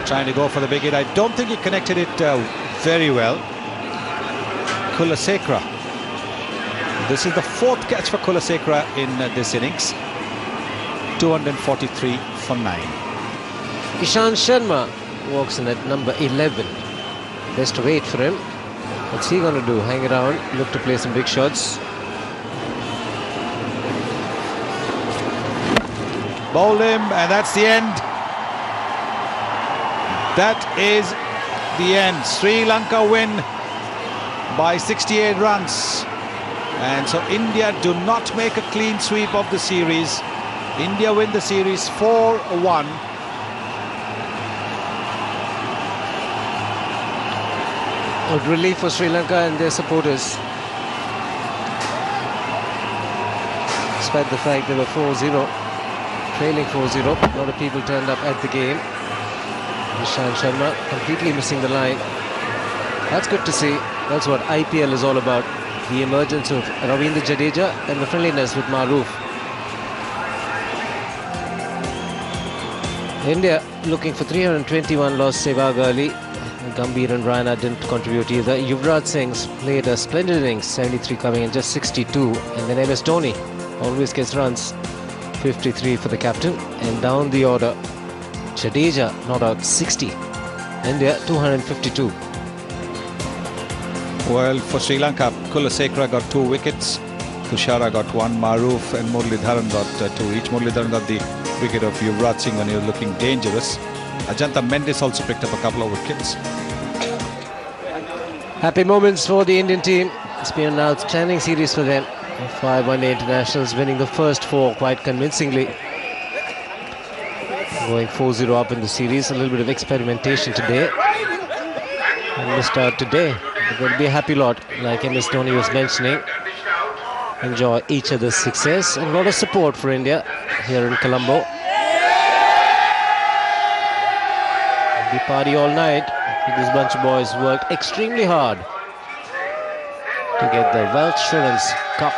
Trying to go for the big hit. I don't think he connected it very well. Kulasekara. This is the 4th catch for Kulasekara in this innings. 243 for 9. Ishan Sharma walks in at number 11. Best wait for him. What's he going to do? Hang around, look to play some big shots. Bowl him, and that's the end. That is the end. Sri Lanka win by 68 runs. And so India do not make a clean sweep of the series. India win the series 4-1. A relief for Sri Lanka and their supporters. Despite the fact they were 4-0, trailing 4-0, a lot of people turned up at the game. Ishan Sharma completely missing the line. That's good to see. That's what IPL is all about. The emergence of Ravindra Jadeja and the friendliness with Maroof. India looking for 321, lost Sehwag early. Gambhir and Raina didn't contribute either. Yuvraj Singh's played a splendid innings, 73 coming in, just 62. And then MS Dhoni always gets runs, 53 for the captain. And down the order, Jadeja not out, 60. India 252. Well, for Sri Lanka, Kulasekara got 2 wickets, Tushara got 1, Maroof and Muralidharan got 2 each. Muralidharan got the wicket of Yuvraj Singh when he was looking dangerous. Ajanta Mendis also picked up a couple of wickets. Happy moments for the Indian team. It's been an outstanding series for them. 5 one-day internationals, winning the first 4 quite convincingly. Going 4-0 up in the series. A little bit of experimentation today. And missed out today. They're going to be a happy lot, like MS Dhoni was mentioning. Enjoy each other's success and a lot of support for India here in Colombo. We party all night. This bunch of boys worked extremely hard to get the WEALTHSURANCE Cup.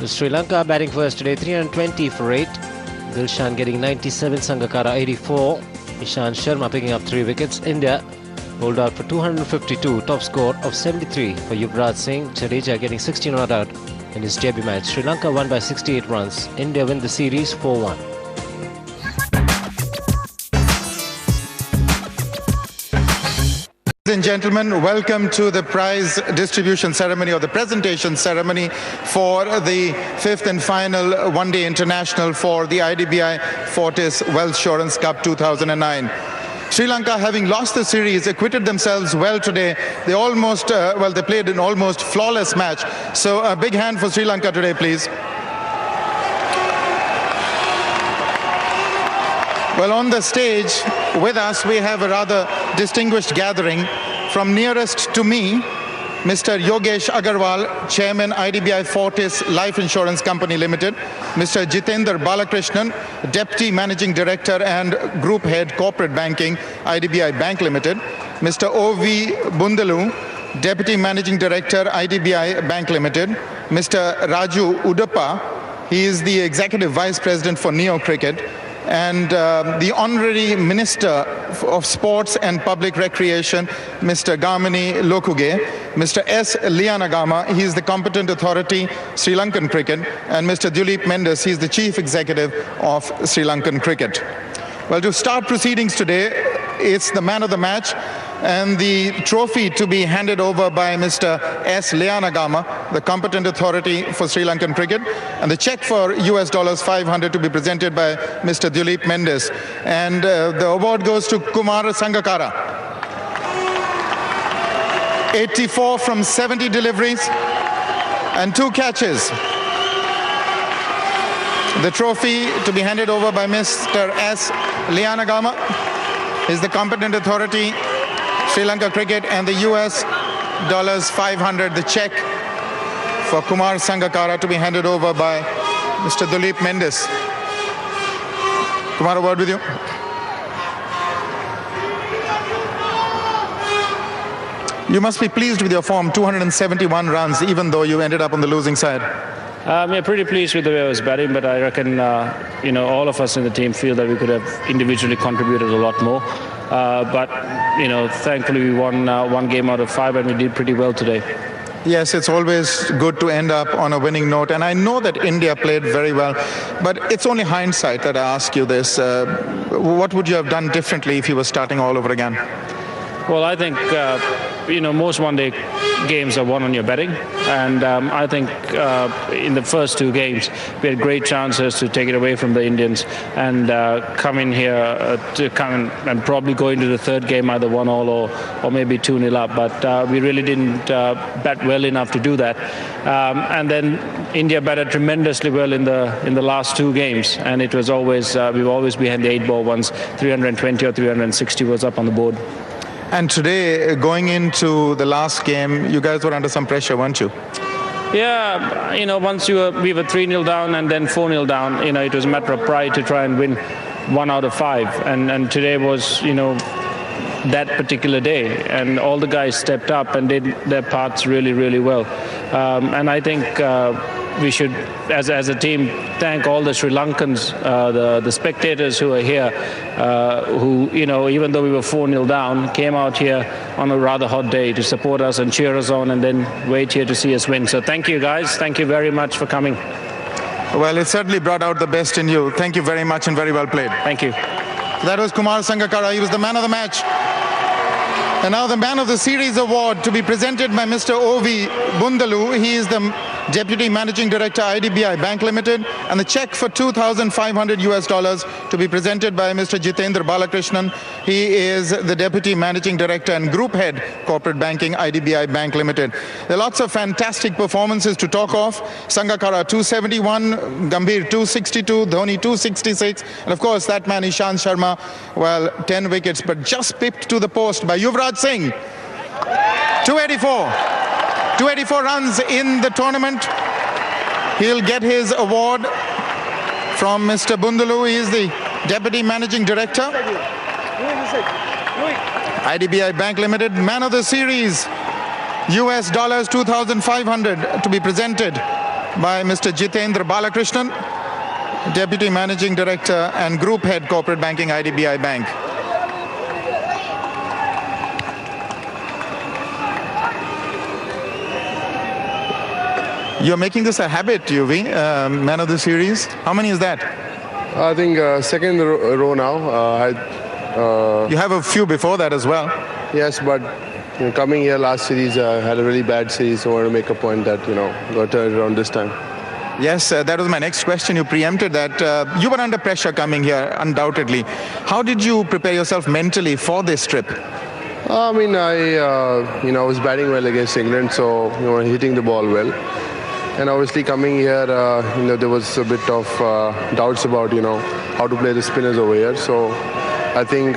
Sri Lanka batting first today, 320 for 8. Dilshan getting 97, Sangakkara 84. Ishan Sharma picking up 3 wickets. India bowled out for 252, top score of 73 for Yuvraj Singh. Jadeja getting 16 not out in his debut match. Sri Lanka won by 68 runs. India win the series 4-1. Ladies and gentlemen, welcome to the prize distribution ceremony or the presentation ceremony for the 5th and final one-day international for the IDBI FORTIS WEALTHSURANCE Cup 2009. Sri Lanka, having lost the series, acquitted themselves well today. They almost, they played an almost flawless match. So a big hand for Sri Lanka today, please. Well, on the stage with us, we have a rather distinguished gathering. From nearest to me, Mr. Yogesh Agarwal, Chairman IDBI Fortis Life Insurance Company Limited, Mr. Jitendra Balakrishnan, Deputy Managing Director and Group Head Corporate Banking, IDBI Bank Limited, Mr. O.V. Bundalu, Deputy Managing Director, IDBI Bank Limited, Mr. Raju Udappa, he is the Executive Vice President for Neo Cricket, and the Honorary Minister of Sports and Public Recreation, Mr. Gamini Lokuge, Mr. S. Lianagama, he is the competent authority, Sri Lankan Cricket, and Mr. Dulip Mendes, he is the Chief Executive of Sri Lankan Cricket. Well, to start proceedings today, it's the man of the match and the trophy to be handed over by Mr. S. Lianagama, the competent authority for Sri Lankan Cricket, and the check for US $500 to be presented by Mr. Dulip Mendes. And the award goes to Kumar Sangakkara. 84 from 70 deliveries and 2 catches. The trophy to be handed over by Mr. S. Lianagama is the competent authority, Sri Lanka Cricket, and the US $500, the check for Kumar Sangakkara to be handed over by Mr. Dulip Mendes. Kumar, a word with you. You must be pleased with your form, 271 runs, even though you ended up on the losing side. Yeah, pretty pleased with the way I was batting, but I reckon, all of us in the team feel that we could have individually contributed a lot more. But thankfully we won 1 game out of 5 and we did pretty well today. Yes, it's always good to end up on a winning note, and I know that India played very well, but it's only hindsight that I ask you this. What would you have done differently if you were starting all over again? Well, I think, most one-day games are won on your betting. And I think in the first two games, we had great chances to take it away from the Indians and come in here to come and probably go into the third game either 1-all or maybe 2-0 up. But we really didn't bat well enough to do that. And then India batted tremendously well in the last two games. And it was always, we were always behind the 8-ball once 320 or 360 was up on the board. And today, going into the last game, you guys were under some pressure, weren't you? Yeah, once we were 3-0 down and then 4-0 down, it was a matter of pride to try and win 1 out of 5. And today was, that particular day. And all the guys stepped up and did their parts really, really well. And I think we should, as a team, thank all the Sri Lankans, the spectators who are here, who, even though we were 4-0 down, came out here on a rather hot day to support us and cheer us on and then wait here to see us win. So thank you, guys. Thank you very much for coming. Well, it certainly brought out the best in you. Thank you very much and very well played. Thank you. That was Kumar Sangakkara. He was the man of the match. And now the Man of the Series award to be presented by Mr. O.V. Bundalu. He is the Deputy Managing Director, IDBI Bank Limited. And the check for $2,500 to be presented by Mr. Jitendra Balakrishnan. He is the Deputy Managing Director and Group Head, Corporate Banking, IDBI Bank Limited. There are lots of fantastic performances to talk of. Sangakkara 271, Gambhir 262, Dhoni 266. And of course, that man Ishant Sharma, well, 10 wickets, but just pipped to the post by Yuvraj Singh. 284 runs in the tournament. He'll get his award from Mr. Bundalu. He is the Deputy Managing Director, IDBI Bank Limited. Man of the Series, US dollars 2,500 to be presented by Mr. Jitendra Balakrishnan, Deputy Managing Director and Group Head, Corporate Banking, IDBI Bank. You're making this a habit, UV, Man of the Series. How many is that? I think second row now. You have a few before that as well. Yes, but coming here last series, had a really bad series, so I want to make a point that, got turned around this time. Yes, that was my next question. You preempted that. You were under pressure coming here, undoubtedly. How did you prepare yourself mentally for this trip? I was batting well against England, so, hitting the ball well. And obviously coming here, there was a bit of doubts about, how to play the spinners over here. So I think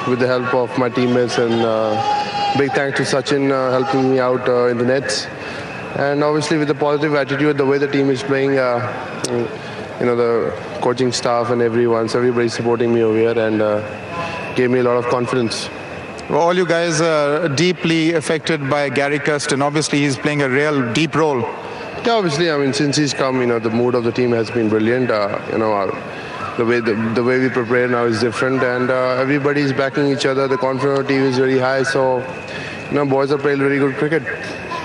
with the help of my teammates and big thanks to Sachin helping me out in the nets. And obviously with the positive attitude, the way the team is playing, the coaching staff and everybody's supporting me over here and gave me a lot of confidence. Well, all you guys are deeply affected by Gary Kirsten. Obviously, he's playing a real deep role. Yeah, obviously, since he's come, the mood of the team has been brilliant. The way we prepare now is different, and everybody's backing each other. The confidence of the team is very high, so boys are playing very good cricket.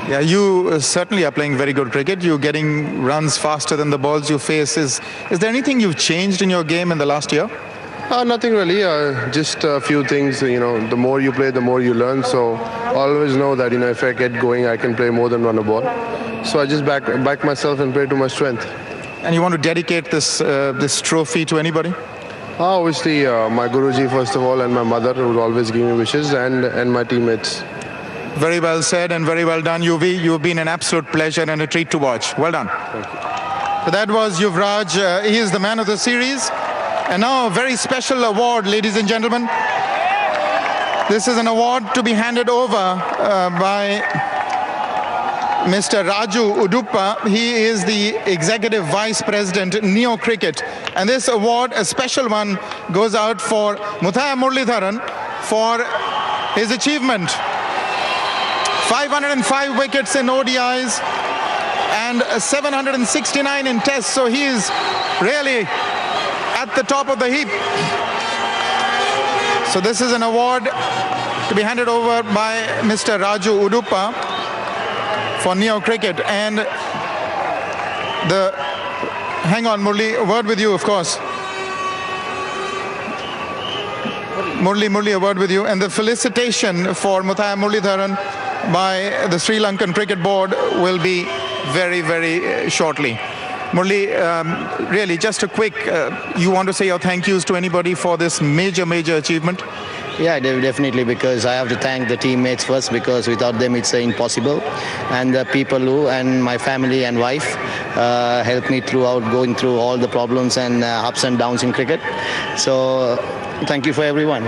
Yeah, you certainly are playing very good cricket. You're getting runs faster than the balls you face. Is there anything you've changed in your game in the last year? Nothing really, just a few things. The more you play, the more you learn. So I always know that if I get going, I can play more than run a ball. So I just back myself and play to my strength. And you want to dedicate this trophy to anybody? Obviously, my Guruji first of all, and my mother would always give me wishes, and my teammates. Very well said and very well done, UV. You've been an absolute pleasure and a treat to watch. Well done. Thank you. So that was Yuvraj. He is the man of the series. And now a very special award, ladies and gentlemen. This is an award to be handed over by Mr. Raju Uduppa. He is the Executive Vice President, Neo Cricket. And this award, a special one, goes out for Muthaiya Muralidharan for his achievement. 505 wickets in ODIs and 769 in tests. So he is really at the top of the heap. So this is an award to be handed over by Mr. Raju Uduppa. for Neo Cricket. And hang on, Murli, a word with you, of course. Murli, a word with you. And the felicitation for Muthaiya Muralidharan by the Sri Lankan Cricket Board will be very, very shortly. Murli, really, just a quick, you want to say your thank yous to anybody for this major, major achievement? Yeah, definitely, because I have to thank the teammates first, because without them it's impossible. And the people who, and my family and wife, helped me throughout going through all the problems and ups and downs in cricket. So thank you for everyone.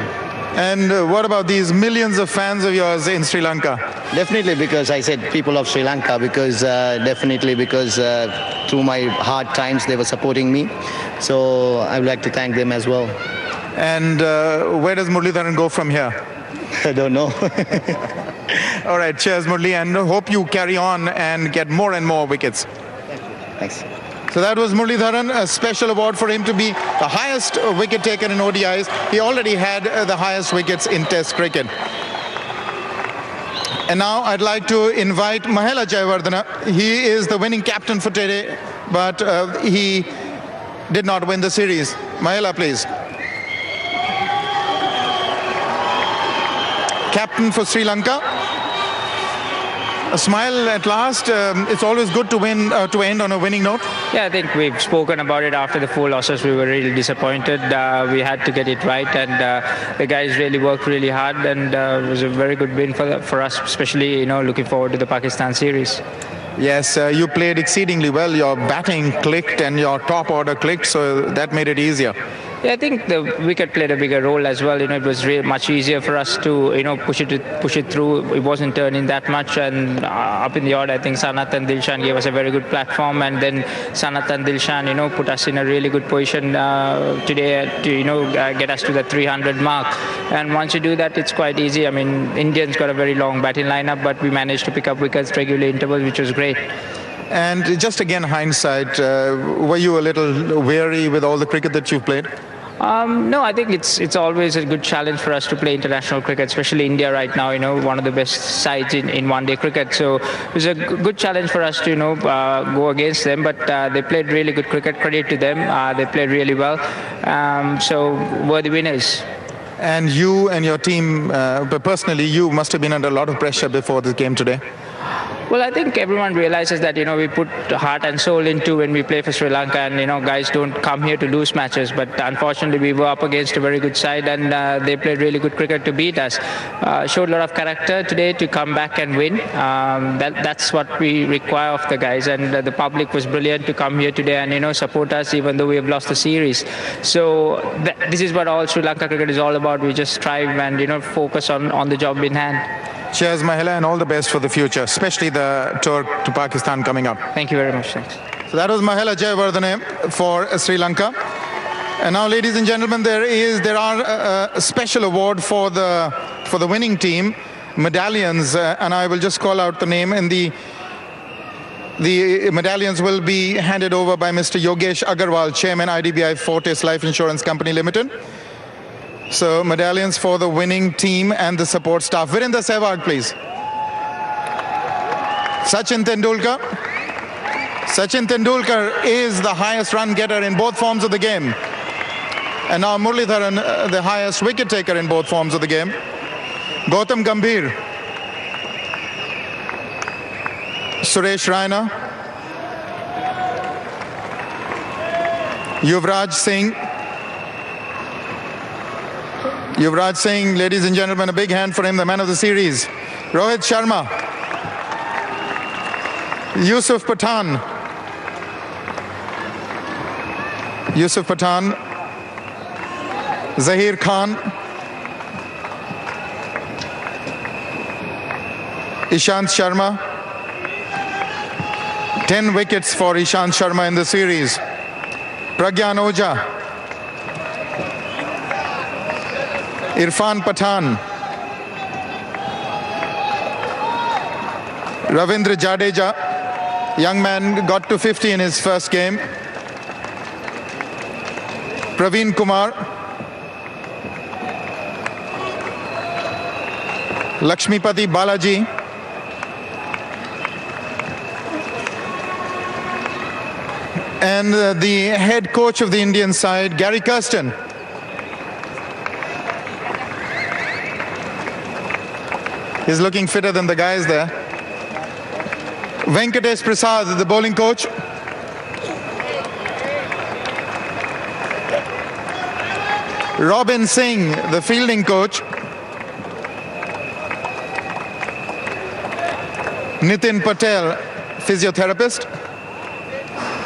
And what about these millions of fans of yours in Sri Lanka? Definitely, because I said people of Sri Lanka, because definitely because through my hard times they were supporting me. So I would like to thank them as well. And where does Muralidharan go from here? I don't know. All right, cheers, Murli, and hope you carry on and get more and more wickets. Thank you. Thanks. So that was Muralidharan, a special award for him to be the highest wicket taker in ODIs. He already had the highest wickets in Test cricket. And now I'd like to invite Mahela Jayawardena. He is the winning captain for today, but he did not win the series. Mahela, please. Captain for Sri Lanka. A smile at last. It's always good to win, to end on a winning note. Yeah, I think we've spoken about it after the 4 losses. We were really disappointed. We had to get it right, and the guys really worked really hard, and it was a very good win for us, especially looking forward to the Pakistan series. Yes, you played exceedingly well. Your batting clicked and your top order clicked, so that made it easier. Yeah, I think the wicket played a bigger role as well. It was really much easier for us to, push it through. It wasn't turning that much, and up in the odd, I think Sanat and Dilshan gave us a very good platform, and then Sanat and Dilshan, put us in a really good position today to, get us to the 300 mark. And once you do that, it's quite easy. I mean, Indians got a very long batting lineup, but we managed to pick up wickets regular intervals, which was great. And just again, hindsight, were you a little weary with all the cricket that you've played? No, I think it's always a good challenge for us to play international cricket, especially India right now, one of the best sides in one-day cricket. So it was a good challenge for us to, go against them. But they played really good cricket. Credit to them. They played really well. So worthy winners. And you and your team, but personally, you must have been under a lot of pressure before the game today. Well, I think everyone realizes that, we put heart and soul into when we play for Sri Lanka, and, guys don't come here to lose matches. But unfortunately, we were up against a very good side, and they played really good cricket to beat us. Showed a lot of character today to come back and win. That's what we require of the guys, and the public was brilliant to come here today and, support us even though we have lost the series. So this is what all Sri Lanka cricket is all about. We just strive and, focus on the job in hand. Cheers, Mahela, and all the best for the future, especially the tour to Pakistan coming up. Thank you very much. Thanks. So that was Mahela Jayawardena for Sri Lanka. And now, ladies and gentlemen, there are a special award for the winning team, medallions, and I will just call out the name. And the medallions will be handed over by Mr. Yogesh Agarwal, Chairman, IDBI FORTIS Life Insurance Company Limited. So medallions for the winning team and the support staff. Virendra Sehwag, please. Sachin Tendulkar. Sachin Tendulkar is the highest run getter in both forms of the game. And now Muralidharan, the highest wicket taker in both forms of the game. Gautam Gambhir. Suresh Raina. Yuvraj Singh. Yuvraj Singh, ladies and gentlemen, a big hand for him, the man of the series. Rohit Sharma. Yusuf Pathan. Yusuf Pathan. Zahir Khan. Ishant Sharma. 10 wickets for Ishant Sharma in the series. Pragyan Oja. Irfan Pathan. Ravindra Jadeja, young man, got to 50 in his first game. Praveen Kumar. Lakshmipati Balaji. And the head coach of the Indian side, Gary Kirsten. He's looking fitter than the guys there. Venkatesh Prasad, the bowling coach. Robin Singh, the fielding coach. Nitin Patel, physiotherapist.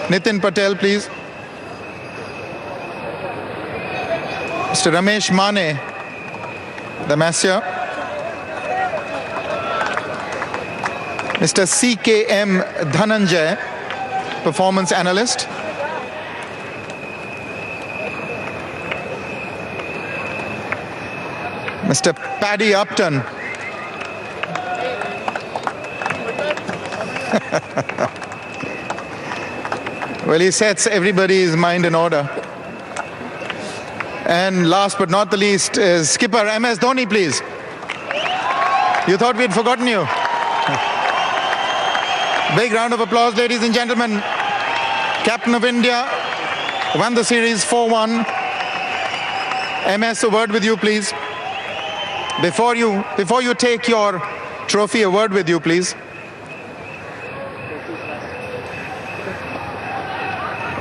Nitin Patel, please. Mr. Ramesh Mane, the masseur. Mr. CKM Dhananjay, performance analyst. Mr. Paddy Upton. Well, he sets everybody's mind in order. And last but not the least is skipper MS Dhoni, please. You thought we'd forgotten you. Big round of applause, ladies and gentlemen. Captain of India won the series 4-1. MS, a word with you, please. Before you take your trophy, a word with you, please.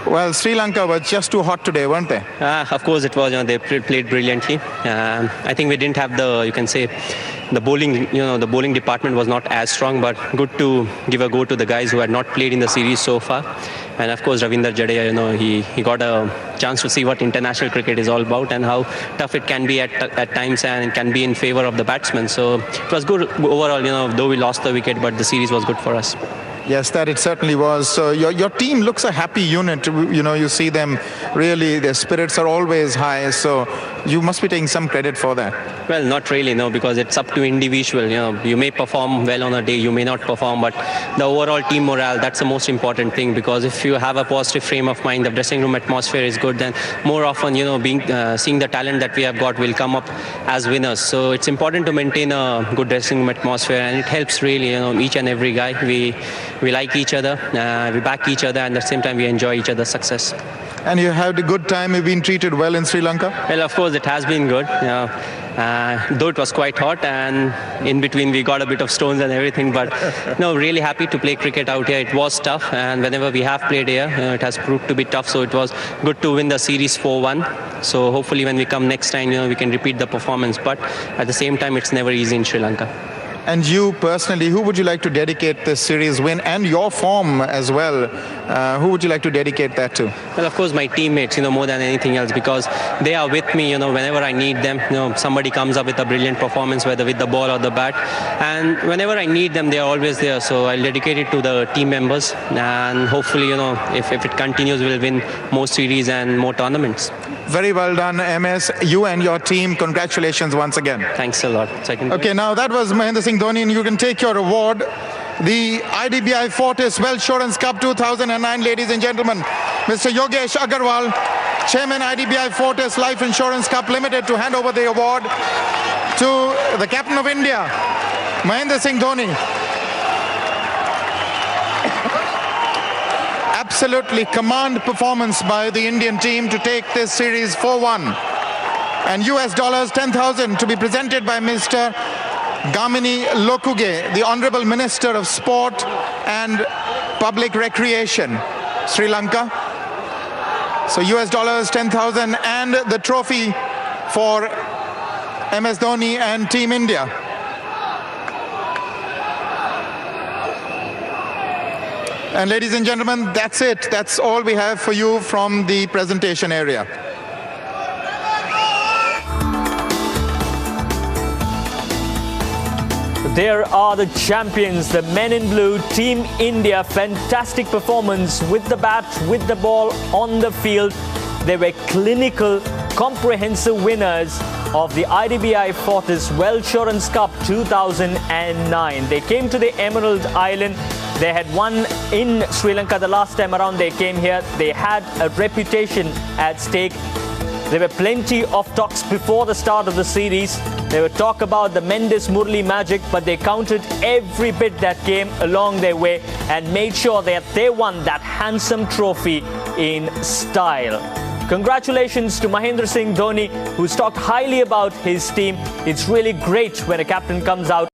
Well, Sri Lanka was just too hot today, weren't they? Of course it was. They played brilliantly. I think we didn't have the, you can say, the bowling. The bowling department was not as strong, but good to give a go to the guys who had not played in the series so far. And of course, Ravindra Jadeja, he got a chance to see what international cricket is all about and how tough it can be at times and can be in favor of the batsmen. So it was good overall. Though we lost the wicket, but the series was good for us. Yes, that it certainly was. So your team looks a happy unit. You see them really, their spirits are always high. So you must be taking some credit for that. Well, not really, no, because it's up to individual. You may perform well on a day, you may not perform, but the overall team morale, that's the most important thing. Because if you have a positive frame of mind, the dressing room atmosphere is good, then more often, seeing the talent that we have got will come up as winners. So it's important to maintain a good dressing room atmosphere, and it helps really. Each and every guy, we like each other, we back each other, and at the same time we enjoy each other's success. And you had a good time, you've been treated well in Sri Lanka? Well, of course it has been good. Though it was quite hot, and in between we got a bit of stones and everything, but really happy to play cricket out here. It was tough, and whenever we have played here, it has proved to be tough, so it was good to win the series 4-1. So hopefully when we come next time, we can repeat the performance, but at the same time it's never easy in Sri Lanka. And you personally, who would you like to dedicate this series win and your form as well? Who would you like to dedicate that to? Well, of course, my teammates, more than anything else, because they are with me, whenever I need them. Somebody comes up with a brilliant performance, whether with the ball or the bat. And whenever I need them, they are always there. So I'll dedicate it to the team members. And hopefully, if it continues, we'll win more series and more tournaments. Very well done, MS. You and your team, congratulations once again. Thanks a lot. Okay, now that was Mahendra Singh Dhoni, and you can take your award. The IDBI FORTIS WEALTHSURANCE Cup 2009, ladies and gentlemen. Mr. Yogesh Agarwal, Chairman IDBI FORTIS Life Insurance Cup Limited, to hand over the award to the Captain of India, Mahendra Singh Dhoni. Absolutely command performance by the Indian team to take this series 4-1. And US dollars 10,000 to be presented by Mr. Gamini Lokuge, the Honorable Minister of Sport and Public Recreation, Sri Lanka. So US dollars 10,000 and the trophy for MS Dhoni and Team India. And ladies and gentlemen, that's it. That's all we have for you from the presentation area. There are the champions, the men in blue, Team India. Fantastic performance with the bat, with the ball on the field. They were clinical, comprehensive winners of the IDBI FORTIS WEALTHSURANCE Cup 2009. They came to the Emerald Island. They had won in Sri Lanka the last time around they came here. They had a reputation at stake. There were plenty of talks before the start of the series. There were talk about the Mendes Murli magic, but they counted every bit that came along their way and made sure that they won that handsome trophy in style. Congratulations to Mahendra Singh Dhoni, who's talked highly about his team. It's really great when a captain comes out